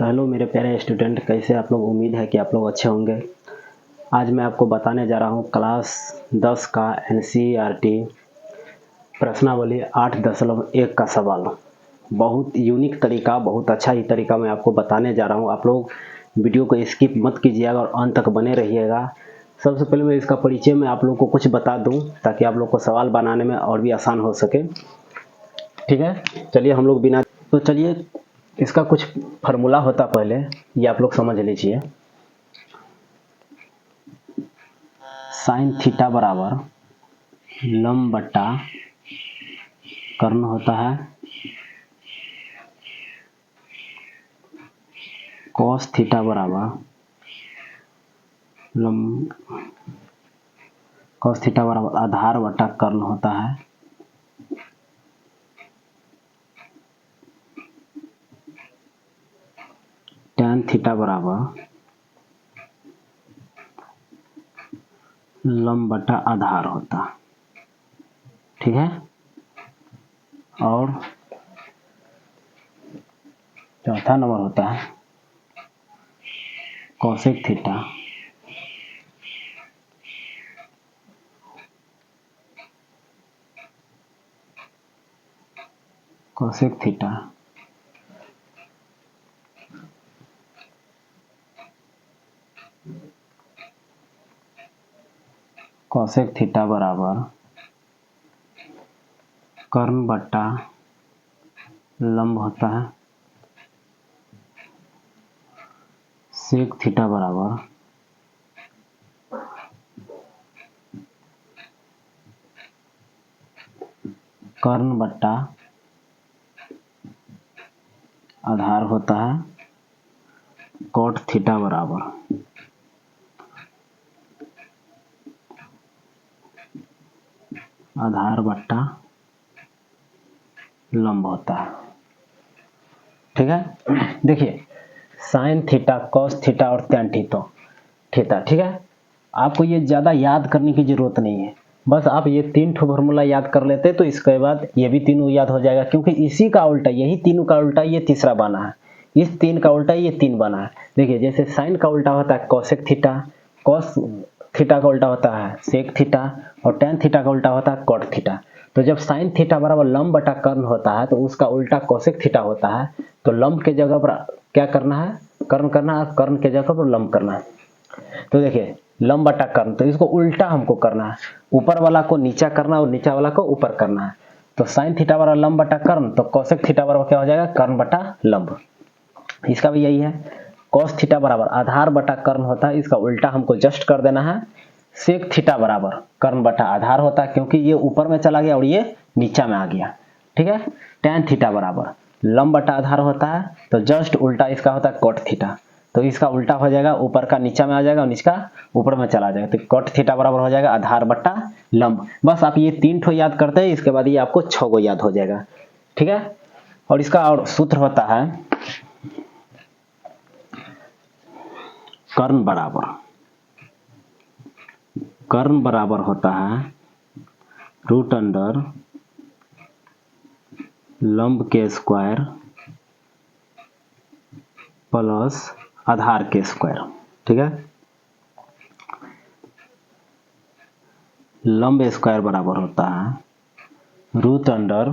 तो हेलो मेरे प्यारे स्टूडेंट, कैसे आप लोग। उम्मीद है कि आप लोग अच्छे होंगे। आज मैं आपको बताने जा रहा हूँ क्लास 10 का NCERT प्रश्नावली 8.1 का सवाल। बहुत यूनिक तरीका, बहुत अच्छा ही तरीका मैं आपको बताने जा रहा हूँ। आप लोग वीडियो को स्किप मत कीजिएगा और अंत तक बने रहिएगा। सबसे पहले मैं इसका परिचय में आप लोग को कुछ बता दूँ ताकि आप लोग को सवाल बनाने में और भी आसान हो सके। ठीक है, चलिए हम लोग बिना चलिए इसका कुछ फार्मूला होता पहले, ये आप लोग समझ लीजिए। साइन थीटा बराबर लंब बट्टा कर्ण होता है, कॉस थीटा बराबर कॉस थीटा बराबर आधार बट्टा कर्ण होता है, tan थीटा बराबर लंब बट्टा आधार होता है। ठीक है, और चौथा नंबर होता है cosec theta cosec theta cosec theta बराबर कर्ण बट्टा लंब होता है, सेक थीटा बराबर कर्ण बट्टा आधार होता है, कॉट थीटा बराबर आधार बट्टा लंब होता है। ठीक है, देखिए साइन थीटा, कॉस थीटा और टैन थीटा। ठीक है, आपको ये ज़्यादा याद करने की ज़रूरत नहीं है, बस आप ये तीन ठो फार्मूला याद कर लेते तो इसके बाद ये भी तीनों याद हो जाएगा, क्योंकि इसी का उल्टा, यही तीनों का उल्टा ये तीसरा बना है, इस तीन का उल्टा ये तीन बना है। देखिए जैसे साइन का उल्टा होता है कॉसेक थीटा, कॉस थीटा का उल्टा होता है सेक थीटा और टैन थीटा का उल्टा होता है कॉट थीटा। तो जब साइन थीटा बराबर लंब बटा कर्ण होता है तो उसका उल्टा कोसेक थीटा होता है। तो लंब के जगह पर क्या करना है, कर्ण करना है, कर्ण के जगह पर लंब करना है। तो देखिए लंब बटा कर्ण, तो इसको उल्टा हमको करना है, ऊपर वाला को नीचा करना और नीचा वाला को ऊपर करना है। तो साइन थीटा बराबर लंब बटा कर्ण, तो कोसेक थीटा बराबर क्या हो जाएगा, कर्ण बटा लंब। इसका भी यही है, कॉस थीटा बराबर आधार बटा कर्ण होता है, इसका उल्टा हमको जस्ट कर देना है, सेक थीटा बराबर कर्ण बटा आधार होता है, क्योंकि ये ऊपर में चला गया और ये नीचा में आ गया। ठीक है, टैन थीटा बराबर लंब बटा आधार होता है, तो जस्ट उल्टा इसका होता है कॉट थीटा, तो इसका उल्टा हो जाएगा, ऊपर का नीचा में आ जाएगा और नीचा ऊपर में चला जाएगा, तो कॉट थीटा बराबर हो जाएगा आधार बट्टा लंब। बस आप ये तीन ठो याद करते हैं, इसके बाद ये आपको 6 गो याद हो जाएगा। ठीक है, और इसका और सूत्र होता है कर्ण बराबर होता है रूट अंडर लंब के स्क्वायर प्लस आधार के स्क्वायर। ठीक है, लंब स्क्वायर बराबर होता है रूट अंडर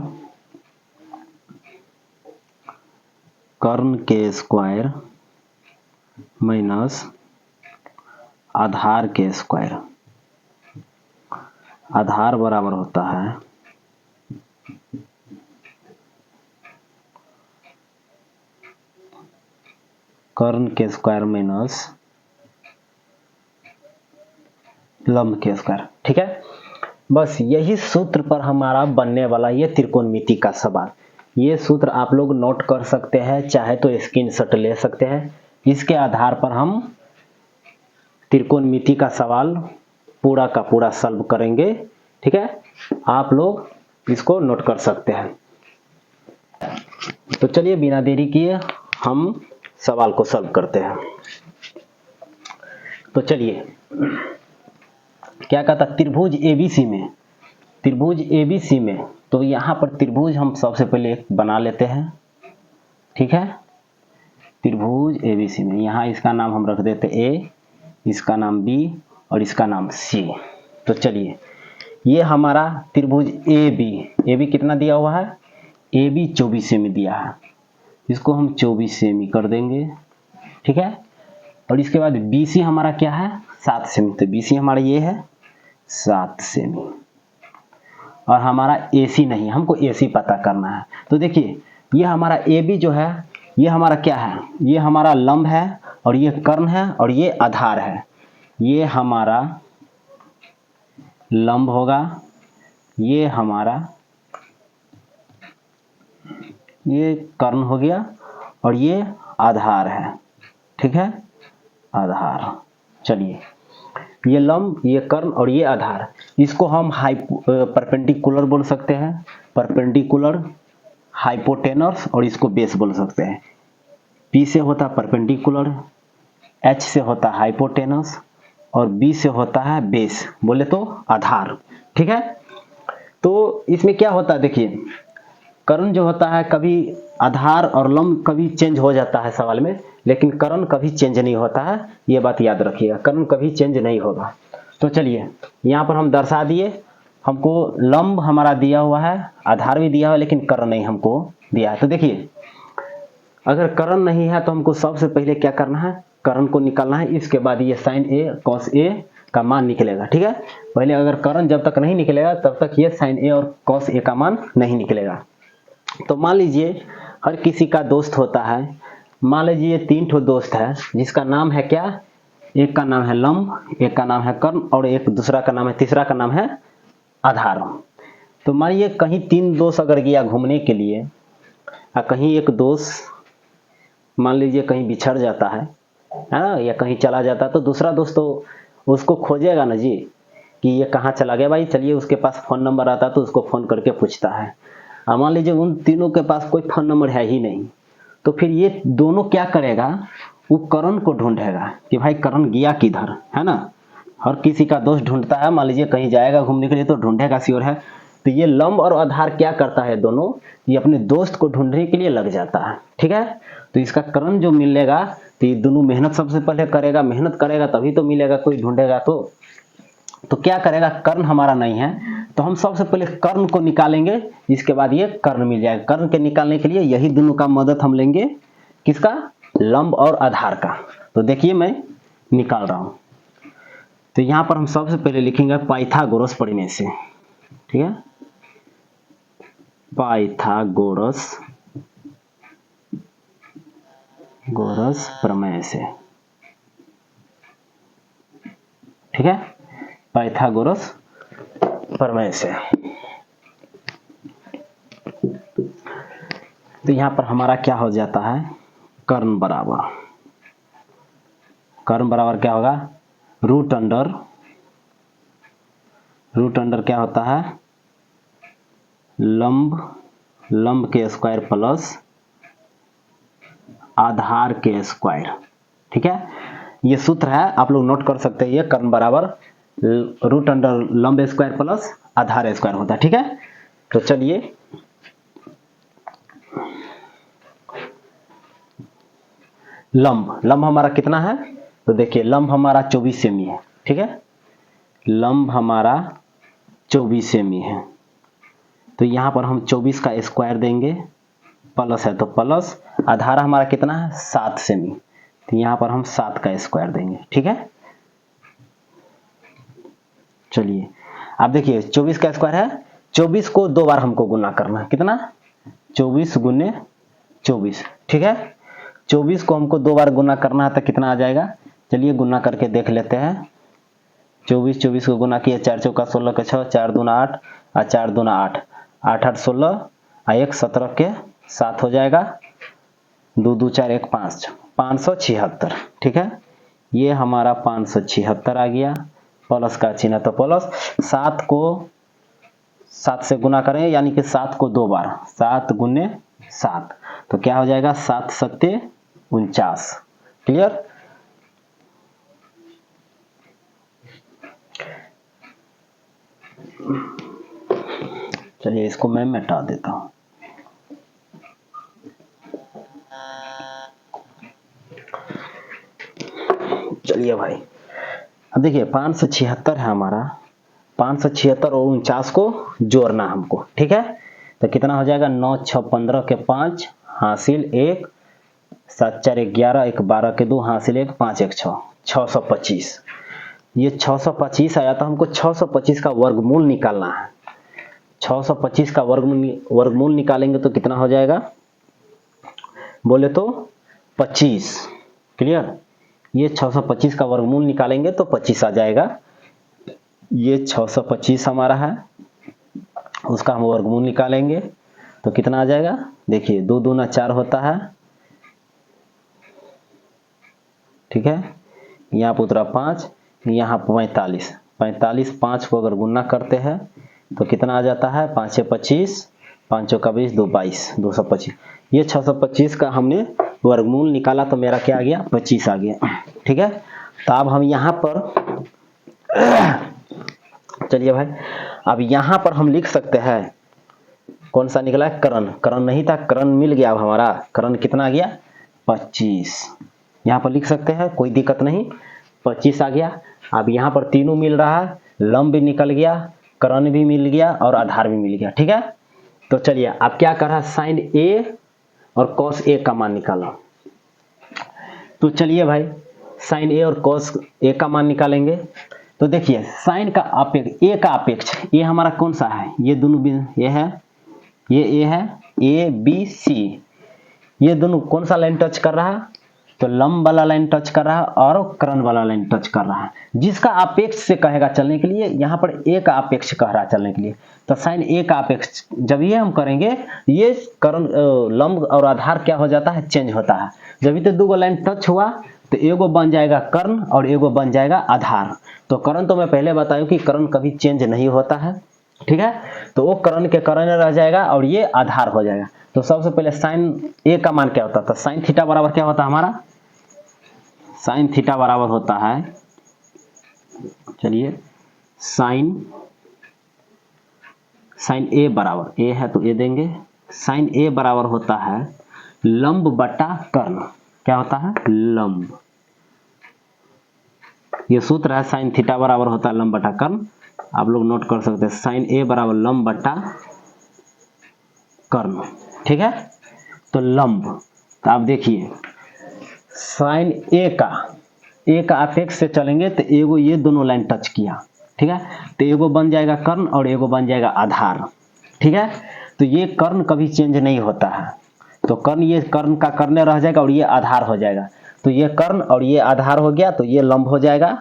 कर्ण के स्क्वायर माइनस आधार के स्क्वायर। आधार बराबर होता है कर्ण के स्क्वायर माइनस लंब के स्क्वायर। ठीक है, बस यही सूत्र पर हमारा बनने वाला ये त्रिकोणमिति का सवाल। ये सूत्र आप लोग नोट कर सकते हैं, चाहे तो स्क्रीनशॉट ले सकते हैं। इसके आधार पर हम त्रिकोणमिति का सवाल पूरा का पूरा सॉल्व करेंगे। ठीक है, आप लोग इसको नोट कर सकते हैं। तो चलिए बिना देरी किए हम सवाल को सॉल्व करते हैं। तो चलिए, क्या कहता त्रिभुज ABC में, तो यहाँ पर त्रिभुज हम सबसे पहले एक बना लेते हैं। ठीक है, त्रिभुज एबीसी में यहाँ इसका नाम हम रख देते ए, इसका नाम बी और इसका नाम सी। तो चलिए ये हमारा त्रिभुज ए बी कितना दिया हुआ है, ए बी 24 सेमी दिया है, इसको हम 24 सेमी कर देंगे, ठीक है। और इसके बाद बी सी हमारा क्या है 7 सेमी, तो बी सी हमारा ये है 7 सेमी। और हमारा ए सी नहीं, हमको ए सी पता करना है। तो देखिए ये हमारा ए बी जो है ये हमारा क्या है, ये हमारा लंब है और ये कर्ण है और ये आधार है। ये हमारा लंब होगा, ये हमारा ये कर्ण हो गया और ये आधार है, ठीक है, आधार। चलिए ये लंब, ये कर्ण और ये आधार, इसको हम परपेंडिकुलर बोल सकते हैं, परपेंडिकुलर, हाइपोटेनस और इसको बेस बोल सकते हैं। P से होता है परपेंडिकुलर, H से होता है हाइपोटेनस और B से होता है बेस, बोले तो आधार, ठीक है। तो इसमें क्या होता है देखिए, कर्ण जो होता है कभी आधार और लंब कभी चेंज हो जाता है सवाल में, लेकिन कर्ण कभी चेंज नहीं होता है, ये बात याद रखिएगा, कर्ण कभी चेंज नहीं होगा। तो चलिए यहाँ पर हम दर्शा दिए, हमको लंब हमारा दिया हुआ है, आधार भी दिया हुआ है, लेकिन कर्ण नहीं हमको दिया है। तो देखिए अगर कर्ण नहीं है तो हमको सबसे पहले क्या करना है, कर्ण को निकालना है, इसके बाद ये साइन ए कॉस ए का मान निकलेगा, ठीक है। पहले अगर कर्ण जब तक नहीं निकलेगा तब तक ये साइन ए और कॉस ए का मान नहीं निकलेगा। तो मान लीजिए हर किसी का दोस्त होता है, मान लीजिए 3 ठो दोस्त है जिसका नाम है क्या, एक का नाम है लंब, एक का नाम है कर्ण और एक दूसरा का नाम है, तीसरा का नाम है आधार। तो मानिए कहीं 3 दोस्त अगर गया घूमने के लिए, कहीं एक दोस्त मान लीजिए कहीं बिछड़ जाता है ना, या कहीं चला जाता है, तो दूसरा दोस्त तो उसको खोजेगा ना जी कि ये कहाँ चला गया भाई, चलिए उसके पास फ़ोन नंबर आता है तो उसको फ़ोन करके पूछता है। अब मान लीजिए उन तीनों के पास कोई फ़ोन नंबर है ही नहीं, तो फिर ये दोनों क्या करेगा, वो कर्ण को ढूंढेगा कि भाई कर्ण गया किधर, है ना। हर किसी का दोस्त ढूंढता है, मान लीजिए कहीं जाएगा घूमने के लिए तो ढूंढेगा, श्योर है। तो ये लंब और आधार क्या करता है, दोनों ये अपने दोस्त को ढूंढने के लिए लग जाता है, ठीक है। तो इसका कर्ण जो मिलेगा तो ये दोनों मेहनत सबसे पहले करेगा, मेहनत करेगा तभी तो मिलेगा, कोई ढूंढेगा तो क्या करेगा, कर्ण हमारा नहीं है तो हम सबसे पहले कर्ण को निकालेंगे, इसके बाद ये कर्ण मिल जाएगा। कर्ण के निकालने के लिए यही दोनों का मदद हम लेंगे, किसका, लंब और आधार का। तो देखिए मैं निकाल रहा हूं। तो यहां पर हम सबसे पहले लिखेंगे पाइथागोरस प्रमेय से, ठीक है, पाइथागोरस प्रमेय से, ठीक है, पाइथागोरस प्रमेय से। तो यहां पर हमारा क्या हो जाता है, कर्ण बराबर क्या होगा, रूट अंडर क्या होता है, लंब के स्क्वायर प्लस आधार के स्क्वायर, ठीक है। ये सूत्र है, आप लोग नोट कर सकते हैं, ये कर्ण बराबर रूट अंडर लंब स्क्वायर प्लस आधार स्क्वायर होता है, ठीक है। तो चलिए लंब हमारा कितना है, तो देखिए लंब हमारा 24 सेमी है, ठीक है, लंब हमारा 24 सेमी है। तो यहां पर हम 24 का स्क्वायर देंगे, प्लस है तो प्लस, आधार हमारा कितना है 7 सेमी, तो यहां पर हम 7 का स्क्वायर देंगे, ठीक है। चलिए अब देखिए 24 का स्क्वायर है, 24 को 2 बार हमको गुना करना है, कितना, 24 गुने 24, ठीक है। 24 को हमको 2 बार गुना करना है तो कितना आ जाएगा, चलिए गुना करके देख लेते हैं। 24 को गुना किया, 4 चौका 16 के 6, 4 दूना 8 और 4 दूना 8, 8 8 16 और 1 17 के 7 हो जाएगा, 2 2 4 1 5, 576, ठीक है। ये हमारा 576 आ गया, प्लस का चिन्ह तो प्लस, 7 को 7 से गुना करें यानी कि 7 को 2 बार, 7 गुने 7, तो क्या हो जाएगा 7 7 49, क्लियर। चलिए इसको मैं मिटा देता हूं। चलिए भाई, अब देखिए 576 है हमारा, 576 और 49 को जोड़ना हमको, ठीक है। तो कितना हो जाएगा, 9 6 15 के 5 हासिल 1, 7 4 11, 1 12 के 2 हासिल 1, 5 1 6, 625। ये 625 आया तो हमको 625 का वर्गमूल निकालना है। 625 का वर्गमूल निकालेंगे तो कितना हो जाएगा, बोले तो 25। क्लियर, ये 625 का वर्गमूल निकालेंगे तो 25 आ जाएगा। ये 625 हमारा है, उसका हम वर्गमूल निकालेंगे तो कितना आ जाएगा, देखिए 2 दूना 4 होता है, ठीक है। यहाँ पर उतरा 5, यहाँ 45, 45 5 को अगर गुना करते हैं तो कितना आ जाता है, 5 6 25, 5 चौका 20, 2 22, 225। ये 625 का हमने वर्गमूल निकाला तो मेरा क्या आ गया, 25 आ गया, ठीक है। तो अब हम यहाँ पर चलिए भाई, अब यहाँ पर हम लिख सकते हैं कौन सा निकला है, करण। करण नहीं था, करण मिल गया। अब हमारा करण कितना आ गया, 25। यहाँ पर लिख सकते हैं, कोई दिक्कत नहीं, 25 आ गया। अब यहाँ पर तीनों मिल रहा है, लंब भी निकल गया, करण भी मिल गया और आधार भी मिल गया, ठीक है। तो चलिए अब क्या कर रहा है, साइन ए और कॉस ए का मान निकाला। तो चलिए भाई, साइन ए और कॉस ए का मान निकालेंगे। तो देखिए साइन का अपेक्ष, ए का अपेक्ष, ये हमारा कौन सा है, ये दोनों, ये है, ये ए है, ए बी सी, ये दोनों कौन सा लाइन टच कर रहा है, तो लंब वाला लाइन टच कर रहा है और करण वाला लाइन टच कर रहा है। जिसका अपेक्ष से कहेगा चलने के लिए, यहाँ पर ए का अपेक्ष कह रहा है चलने के लिए, तो साइन ए का अपेक्ष जब ये हम करेंगे, ये करण लंब और आधार क्या हो जाता है, चेंज होता है। जब भी तो दो लाइन टच हुआ तो एगो बन जाएगा कर्ण और एगो बन जाएगा आधार। तो कर्ण तो मैं पहले बताऊं कि कर्ण कभी चेंज नहीं होता है, ठीक है। तो वो कर्ण के कर्ण रह जाएगा और ये आधार हो जाएगा। तो सबसे पहले साइन ए का मान क्या होता था, साइन थीटा बराबर क्या होता है हमारा, साइन थीटा बराबर होता है, चलिए साइन ए बराबर, ए है तो ए देंगे, साइन ए बराबर होता है लंब बटा कर्ण। क्या होता है, लंब। ये सूत्र है, साइन थीटा बराबर होता है लंब बटा कर्ण। आप लोग नोट कर सकते हैं, साइन ए बराबर लंब बटा कर्ण, ठीक है। तो लंब, तो आप देखिए साइन ए का अपेक्ष से चलेंगे तो एगो ये दोनों लाइन टच किया, ठीक है। तो एगो बन जाएगा कर्ण और एगो बन जाएगा आधार, ठीक है। तो ये कर्ण कभी चेंज नहीं होता है, तो कर्ण, ये कर्ण का कर्ण रह जाएगा और ये आधार हो जाएगा। तो ये कर्ण और ये आधार हो गया तो ये लंब हो जाएगा।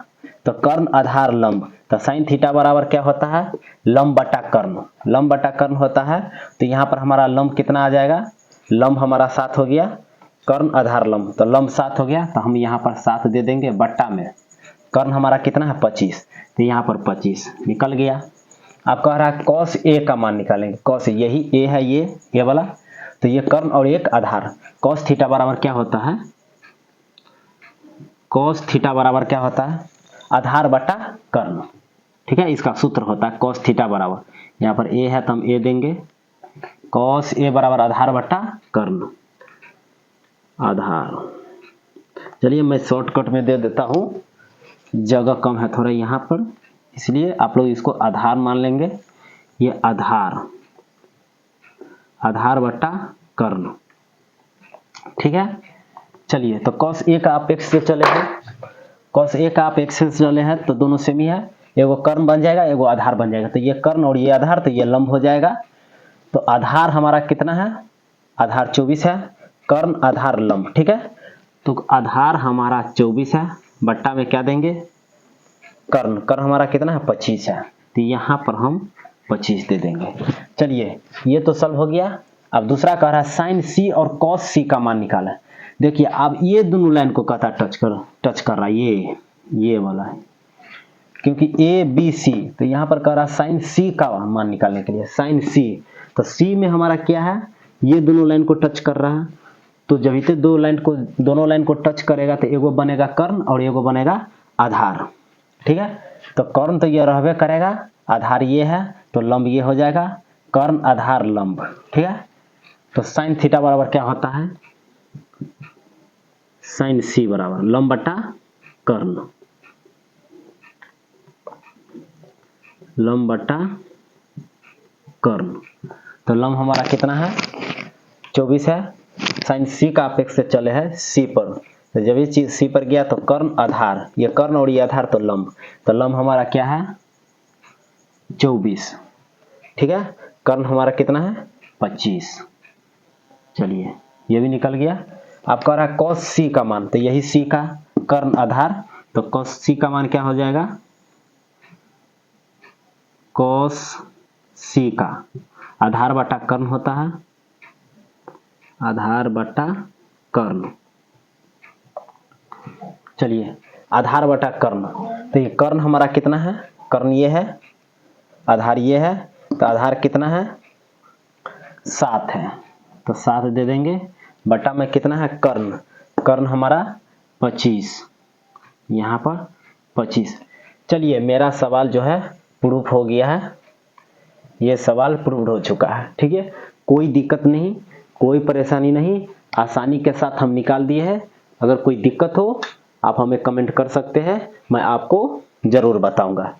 तो कर्ण आधार लंब, तो साइन थीटा बराबर क्या होता है, लंब बटा कर्ण। लंब बटा कर्ण होता है, तो यहाँ पर हमारा लंब कितना आ जाएगा, लंब हमारा 7 हो गया, कर्ण आधार लंब, तो लंब 7 हो गया। तो हम यहाँ पर 7 दे देंगे बट्टा में, कर्ण हमारा कितना है 25, तो यहाँ पर 25 निकल गया। आप कह रहा है कॉस ए का मान निकालेंगे, कॉस यही ए है, ये वाला, तो ये कर्ण और एक आधार। कॉस थीटा बराबर क्या होता है, कॉस थीटा बराबर क्या होता है, आधार बटा कर्ण, ठीक है। इसका सूत्र होता है कॉस थीटा बराबर, यहाँ पर ए है तो हम ए देंगे, कॉस ए बराबर आधार बटा कर्ण, आधार। चलिए मैं शॉर्टकट में दे देता हूँ, जगह कम है थोड़ा यहाँ पर, इसलिए आप लोग इसको आधार मान लेंगे। ये आधार, आधार बटा कर्ण, ठीक है। चलिए तो कॉस ए का अपेक्ष से चले हैं, कॉस ए का अपेक्ष से चले हैं तो दोनों सेम ही है, एगो कर्ण बन जाएगा एगो आधार बन जाएगा। तो ये कर्ण और ये आधार, तो ये लंब हो जाएगा। तो आधार हमारा कितना है, आधार 24 है, कर्ण आधार लंब, ठीक है। तो आधार हमारा 24 है, बट्टा में क्या देंगे, कर्ण, कर्ण हमारा कितना है 25 है, तो यहाँ पर हम 25 दे देंगे। चलिए ये तो सॉल्व हो गया। अब दूसरा कह रहा है साइन सी और कॉस सी का मान निकाला। देखिए अब ये दोनों लाइन को कहता टच कर रहा है, ये वाला है, क्योंकि ए बी सी, तो यहाँ पर कह रहा है साइन सी का मान निकालने के लिए, साइन सी। तो सी में हमारा क्या है, ये दोनों लाइन को टच कर रहा है, तो जब इतने दोनों लाइन को टच करेगा तो एगो बनेगा कर्ण और एगो बनेगा आधार, ठीक है। तो कर्ण तो ये रहबे करेगा, आधार ये है, तो लंब ये हो जाएगा, कर्ण आधार लंब, ठीक है। तो साइन थीटा बराबर क्या होता है, साइन सी बराबर लंब बटा कर्ण, लंब बटा कर्ण। तो लंब हमारा कितना है 24 है, साइन सी का अपेक्ष से चले है सी पर, तो जब ये चीज सी पर गया तो कर्ण आधार, ये कर्ण और ये आधार तो लंब हमारा क्या है 24, ठीक है। कर्ण हमारा कितना है 25। चलिए ये भी निकल गया। आप कह रहा है cos सी का मान, तो यही सी का कर्ण आधार, तो cos सी का मान क्या हो जाएगा, cos सी का आधार बटा कर्ण होता है, आधार बटा कर्ण। चलिए आधार बटा कर्ण, तो ये कर्ण हमारा कितना है, कर्ण ये है, आधार ये है, तो आधार कितना है 7 है, तो 7 दे देंगे, बटा में कितना है कर्ण, कर्ण हमारा 25, यहाँ पर 25। चलिए मेरा सवाल जो है प्रूफ हो गया है, ये सवाल प्रूव हो चुका है, ठीक है। कोई दिक्कत नहीं, कोई परेशानी नहीं, आसानी के साथ हम निकाल दिए हैं। अगर कोई दिक्कत हो आप हमें कमेंट कर सकते हैं, मैं आपको जरूर बताऊंगा।